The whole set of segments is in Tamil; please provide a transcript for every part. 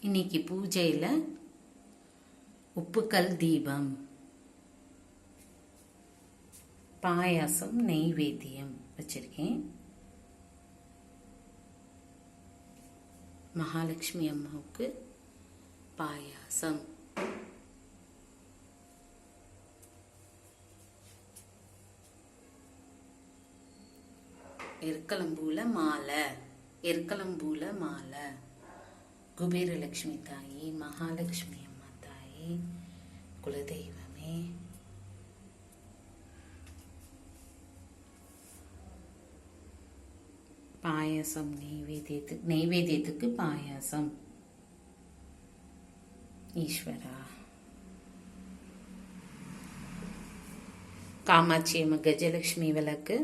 இன்னைக்கு பூஜையில் உப்புக்கல் தீபம், பாயாசம், நெய்வேத்தியம் வச்சிருக்கேன். மகாலட்சுமி அம்மாவுக்கு பாயாசம். எற்களம்பூல மாலை, குபேரலட்சுமி தாயி, மகாலட்சுமி அம்மா தாயி, குலதெய்வமே, பாயாசம், நெய்வேத்தியத்துக்கு பாயாசம், ஈஸ்வரா, காமாட்சி அம்மா கஜலட்சுமி விளக்கு.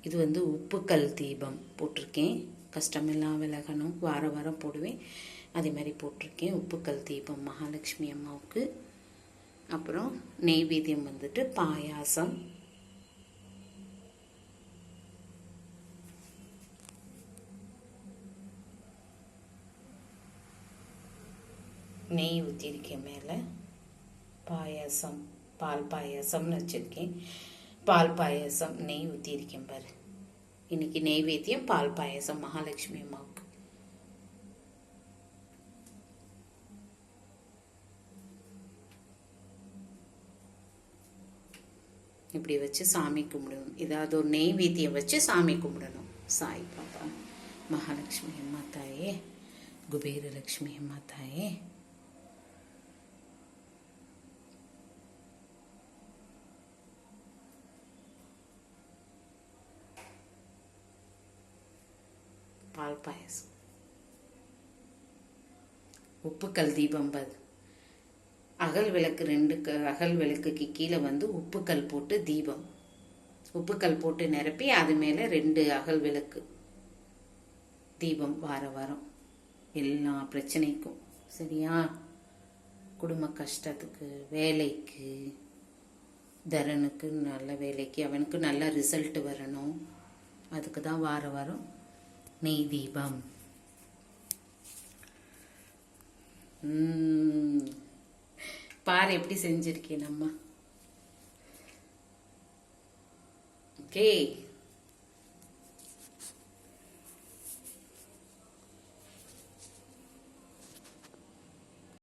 இது உப்புக்கல் தீபம் போட்டிருக்கேன். கஷ்டமெல்லாம் விலகணும், வாரம் போடுவேன். அதே மாதிரி போட்டிருக்கேன். உப்புக்கல் தீபம் மகாலட்சுமி அம்மாவுக்கு. அப்புறம் நெய்வேத்தியம் பாயாசம், நெய் ஊற்றிருக்கேன். மேலே பாயாசம், பால் பாயாசம்னு வச்சுருக்கேன். பால் பாயாசம், நெய் ஊற்றிருக்கேன் பாரு. இன்னைக்கு நெய்வேத்தியம் பால் பாயாசம் மகாலட்சுமி அம்மாவுக்கு. இப்படி வச்சு சாமி கும்பிடணும். ஏதாவது ஒரு நெய்வேத்தியம் வச்சு சாமி கும்பிடணும். சாய் பாபா, மகாலட்சுமி அம்மா தாயே, குபேரலட்சுமி அம்மா தாயே, பால் பாயசம், உப்புக்கல் தீபம். அகல் விளக்கு, 2 அகல் விளக்குக்கு கீழே உப்புக்கல் போட்டு தீபம், உப்புக்கல் போட்டு நிரப்பி அது மேலே 2 அகல் விளக்கு தீபம். வாரம் எல்லா பிரச்சனைக்கும், சரியா? குடும்ப கஷ்டத்துக்கு, வேலைக்கு, தரனுக்கு நல்ல வேலைக்கு, அவனுக்கு நல்ல ரிசல்ட் வரணும். அதுக்கு தான் வாரம் நெய் தீபம். பாரு எப்படி செஞ்சிருக்கேன் அம்மா. ஓகே.